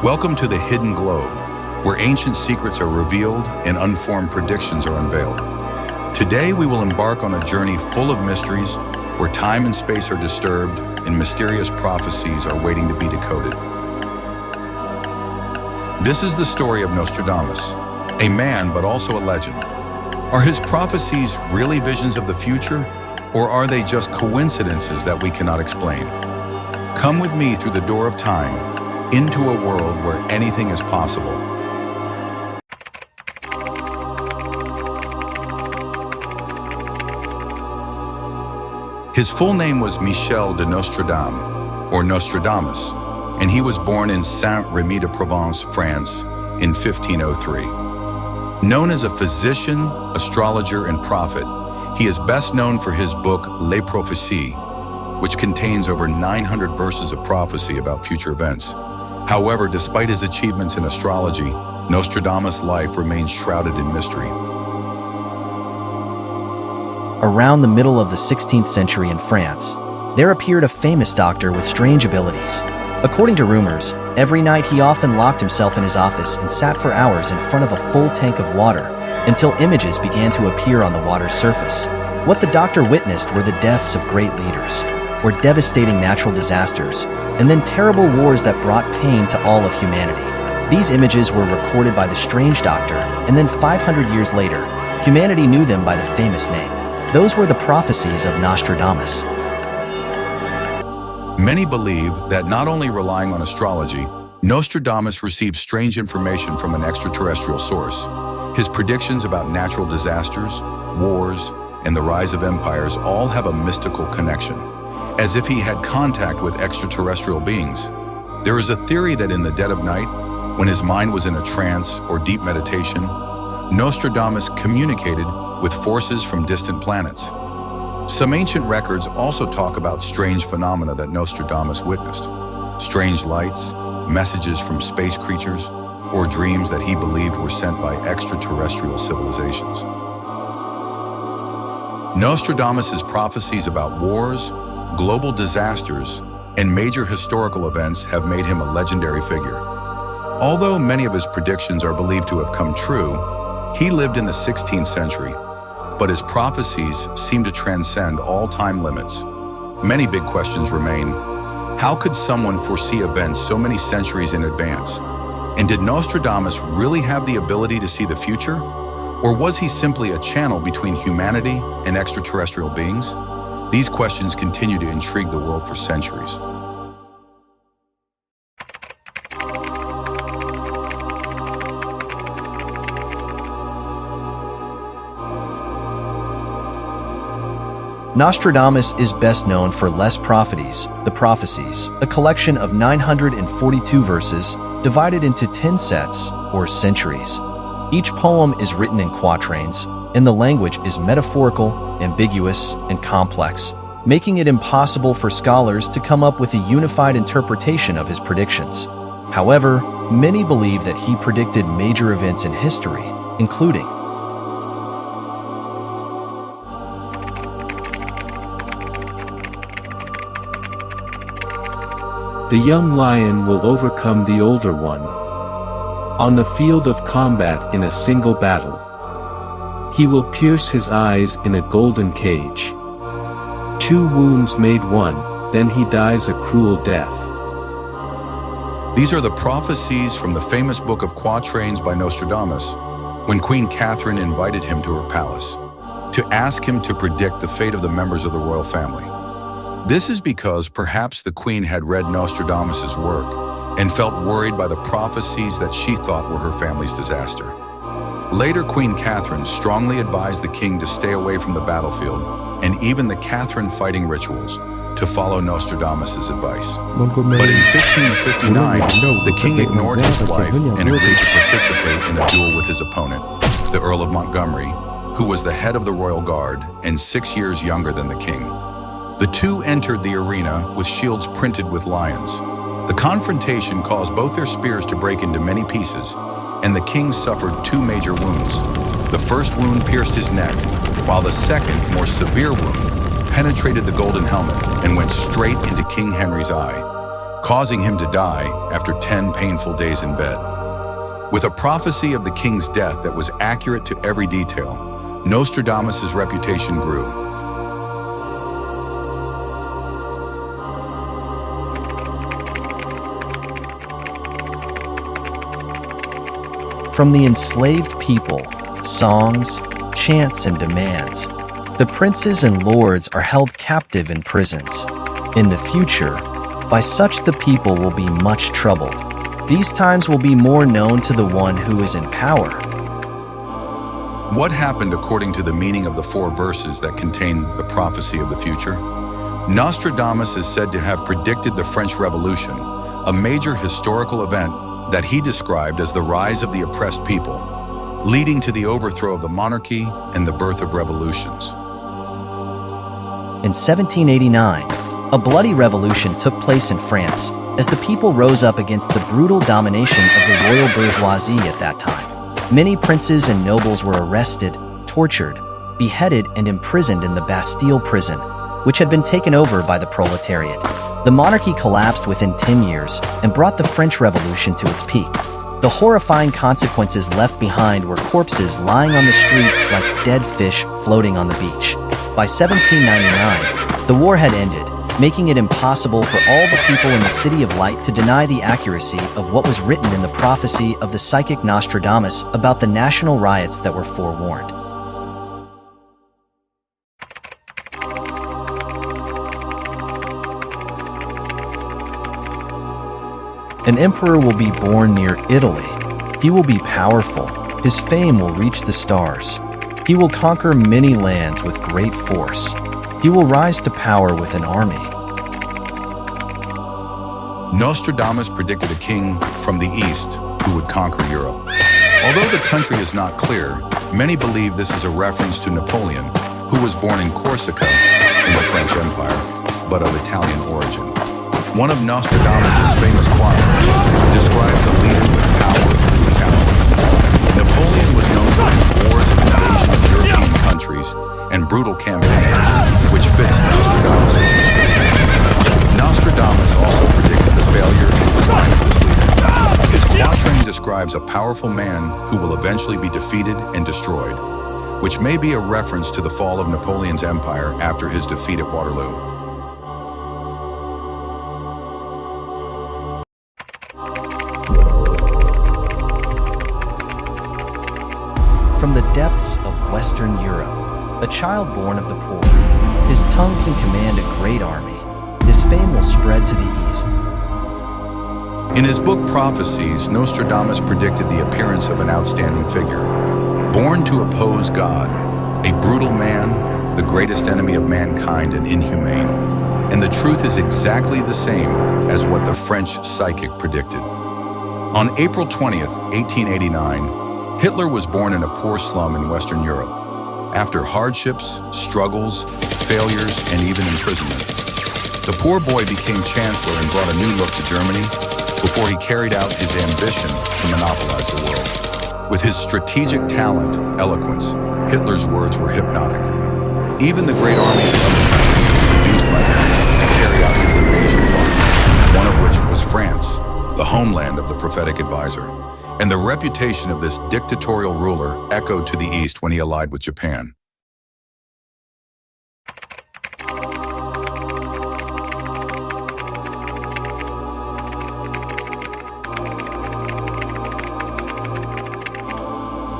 Welcome to the Hidden Globe, where ancient secrets are revealed and unformed predictions are unveiled. Today, we will embark on a journey full of mysteries, where time and space are disturbed and mysterious prophecies are waiting to be decoded. This is the story of Nostradamus, a man but also a legend. Are his prophecies really visions of the future, or are they just coincidences that we cannot explain? Come with me through the door of time, into a world where anything is possible. His full name was Michel de Nostradamus, or Nostradamus, and he was born in Saint-Rémy-de-Provence, France, in 1503. Known as a physician, astrologer, and prophet, he is best known for his book Les Prophecies, which contains over 900 verses of prophecy about future events. However, despite his achievements in astrology, Nostradamus' life remains shrouded in mystery. Around the middle of the 16th century in France, there appeared a famous doctor with strange abilities. According to rumors, every night he often locked himself in his office and sat for hours in front of a full tank of water until images began to appear on the water's surface. What the doctor witnessed were the deaths of great leaders, or devastating natural disasters, and then terrible wars that brought pain to all of humanity. These images were recorded by the strange doctor, and then 500 years later, humanity knew them by the famous name. Those were the prophecies of Nostradamus. Many believe that not only relying on astrology, Nostradamus received strange information from an extraterrestrial source. His predictions about natural disasters, wars, and the rise of empires all have a mystical connection, as if he had contact with extraterrestrial beings. There is a theory that in the dead of night, when his mind was in a trance or deep meditation, Nostradamus communicated with forces from distant planets. Some ancient records also talk about strange phenomena that Nostradamus witnessed. Strange lights, messages from space creatures, or dreams that he believed were sent by extraterrestrial civilizations. Nostradamus' prophecies about wars, global disasters, and major historical events have made him a legendary figure. Although many of his predictions are believed to have come true, he lived in the 16th century, but his prophecies seem to transcend all time limits. Many big questions remain. How could someone foresee events so many centuries in advance? And did Nostradamus really have the ability to see the future? Or was he simply a channel between humanity and extraterrestrial beings? These questions continue to intrigue the world for centuries. Nostradamus is best known for Les Prophecies, the Prophecies, a collection of 942 verses divided into 10 sets, or centuries. Each poem is written in quatrains, and the language is metaphorical, ambiguous, and complex, making it impossible for scholars to come up with a unified interpretation of his predictions. However, many believe that he predicted major events in history, including the young lion will overcome the older one on the field of combat in a single battle. He will pierce his eyes in a golden cage. 2 wounds made one, then he dies a cruel death. These are the prophecies from the famous book of Quatrains by Nostradamus, when Queen Catherine invited him to her palace to ask him to predict the fate of the members of the royal family. This is because perhaps the queen had read Nostradamus' work and felt worried by the prophecies that she thought were her family's disaster. Later, Queen Catherine strongly advised the king to stay away from the battlefield and even the Catherine fighting rituals to follow Nostradamus' advice. But in 1559, the king ignored his wife and agreed to participate in a duel with his opponent, the Earl of Montgomery, who was the head of the royal guard and 6 years younger than the king. The two entered the arena with shields printed with lions. The confrontation caused both their spears to break into many pieces, and the king suffered 2 major wounds. The first wound pierced his neck, while the second, more severe wound, penetrated the golden helmet and went straight into King Henry's eye. causing him to die after 10 painful days in bed. With a prophecy of the king's death that was accurate to every detail, Nostradamus' reputation grew. From the enslaved people, songs, chants, and demands, the princes and lords are held captive in prisons. In the future, by such the people will be much troubled. These times will be more known to the one who is in power. What happened according to the meaning of the 4 verses that contain the prophecy of the future? Nostradamus is said to have predicted the French Revolution, a major historical event that he described as the rise of the oppressed people, leading to the overthrow of the monarchy and the birth of revolutions. In 1789, a bloody revolution took place in France as the people rose up against the brutal domination of the royal bourgeoisie at that time. Many princes and nobles were arrested, tortured, beheaded, and imprisoned in the Bastille prison, which had been taken over by the proletariat. The monarchy collapsed within 10 years and brought the French Revolution to its peak. The horrifying consequences left behind were corpses lying on the streets like dead fish floating on the beach. By 1799, the war had ended, making it impossible for all the people in the City of Light to deny the accuracy of what was written in the prophecy of the psychic Nostradamus about the national riots that were forewarned. An emperor will be born near Italy. He will be powerful. His fame will reach the stars. He will conquer many lands with great force. He will rise to power with an army. Nostradamus predicted a king from the east who would conquer Europe. Although the country is not clear, many believe this is a reference to Napoleon, who was born in Corsica in the French Empire, but of Italian origin. One of Nostradamus' famous quatrains describes a leader with power and brutality. Napoleon was known for his wars and invasion of European countries and brutal campaigns, which fits Nostradamus' description. Nostradamus also predicted the failure and decline of this leader. His quatrain describes a powerful man who will eventually be defeated and destroyed, which may be a reference to the fall of Napoleon's empire after his defeat at Waterloo. From the depths of Western Europe, a child born of the poor, his tongue can command a great army. His fame will spread to the east. In his book Prophecies, Nostradamus predicted the appearance of an outstanding figure, born to oppose God, a brutal man, the greatest enemy of mankind and inhumane. And the truth is exactly the same as what the French psychic predicted. On April 20th, 1889, Hitler was born in a poor slum in Western Europe. After hardships, struggles, failures, and even imprisonment, the poor boy became chancellor and brought a new look to Germany before he carried out his ambition to monopolize the world. With his strategic talent, eloquence, Hitler's words were hypnotic. Even the great armies of other countries were seduced by him to carry out his invasion plan, one of which was France, the homeland of the prophetic advisor. And the reputation of this dictatorial ruler echoed to the east when he allied with Japan.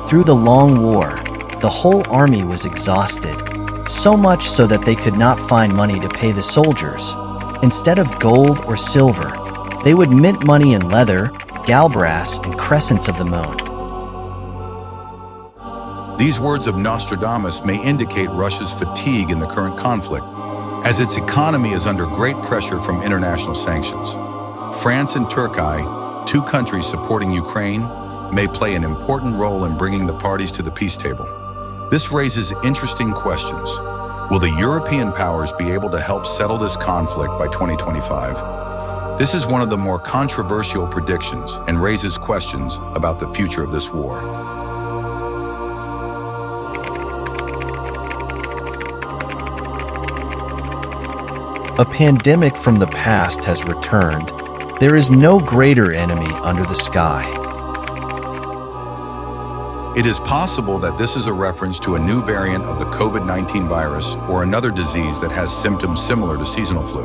Through the long war, the whole army was exhausted, so much so that they could not find money to pay the soldiers. Instead of gold or silver, they would mint money in leather, galbrass, and crescents of the moon. These words of Nostradamus may indicate Russia's fatigue in the current conflict, as its economy is under great pressure from international sanctions. France and Turkey, 2 countries supporting Ukraine, may play an important role in bringing the parties to the peace table. This raises interesting questions. Will the European powers be able to help settle this conflict by 2025? This is one of the more controversial predictions and raises questions about the future of this war. A pandemic from the past has returned, There is no greater enemy under the sky. It is possible that this is a reference to a new variant of the COVID-19 virus or another disease that has symptoms similar to seasonal flu.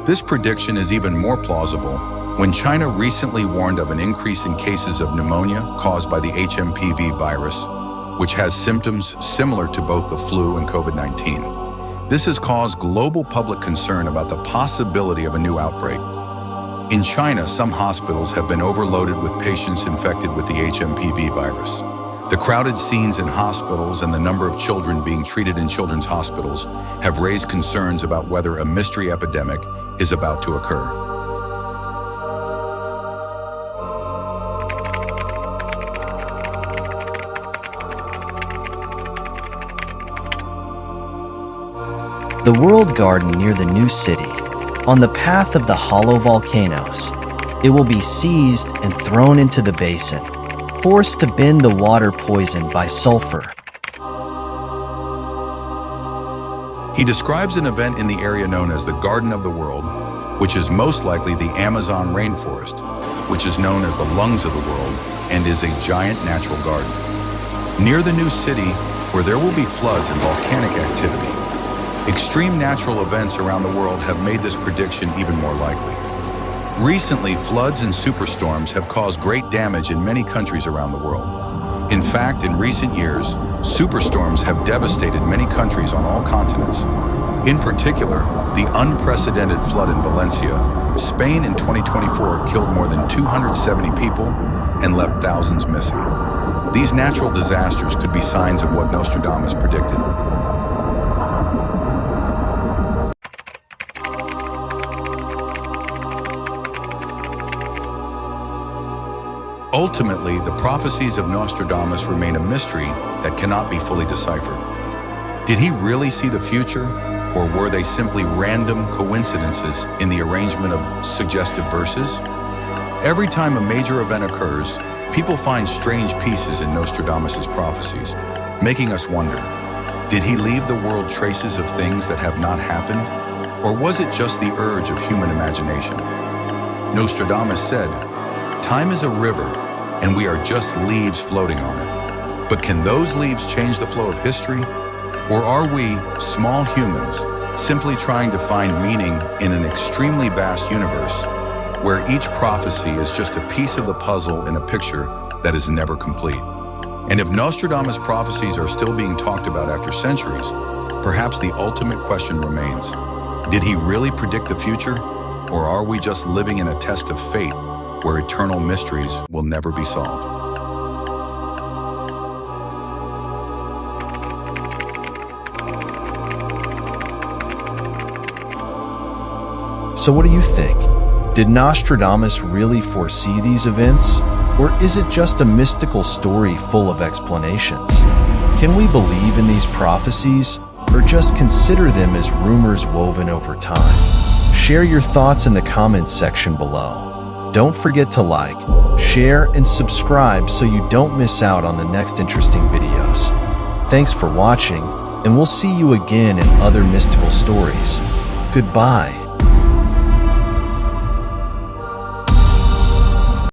This prediction is even more plausible when China recently warned of an increase in cases of pneumonia caused by the HMPV virus, which has symptoms similar to both the flu and COVID-19. This has caused global public concern about the possibility of a new outbreak. In China, some hospitals have been overloaded with patients infected with the HMPV virus. The crowded scenes in hospitals and the number of children being treated in children's hospitals have raised concerns about whether a mystery epidemic is about to occur. The World Garden near the new city, on the path of the hollow volcanoes. It will be seized and thrown into the basin, forced to bend the water poisoned by sulfur. He describes an event in the area known as the Garden of the World, which is most likely the Amazon rainforest, which is known as the lungs of the world and is a giant natural garden. Near the new city, where there will be floods and volcanic activity, extreme natural events around the world have made this prediction even more likely. Recently, floods and superstorms have caused great damage in many countries around the world. In fact, in recent years, superstorms have devastated many countries on all continents. In particular, the unprecedented flood in Valencia, Spain in 2024 killed more than 270 people and left thousands missing. These natural disasters could be signs of what Nostradamus predicted. Ultimately, the prophecies of Nostradamus remain a mystery that cannot be fully deciphered. Did he really see the future, or were they simply random coincidences in the arrangement of suggestive verses? Every time a major event occurs, people find strange pieces in Nostradamus' prophecies, making us wonder, did he leave the world traces of things that have not happened, or was it just the urge of human imagination? Nostradamus said, "Time is a river, and we are just leaves floating on it. But can those leaves change the flow of history? Or are we, small humans, simply trying to find meaning in an extremely vast universe, where each prophecy is just a piece of the puzzle in a picture that is never complete?" And if Nostradamus' prophecies are still being talked about after centuries, perhaps the ultimate question remains, did he really predict the future? Or are we just living in a test of fate where eternal mysteries will never be solved? So what do you think? Did Nostradamus really foresee these events? Or is it just a mystical story full of explanations? Can we believe in these prophecies, or just consider them as rumors woven over time? Share your thoughts in the comments section below. Don't forget to like, share, and subscribe so you don't miss out on the next interesting videos. Thanks for watching, and we'll see you again in other mystical stories. Goodbye.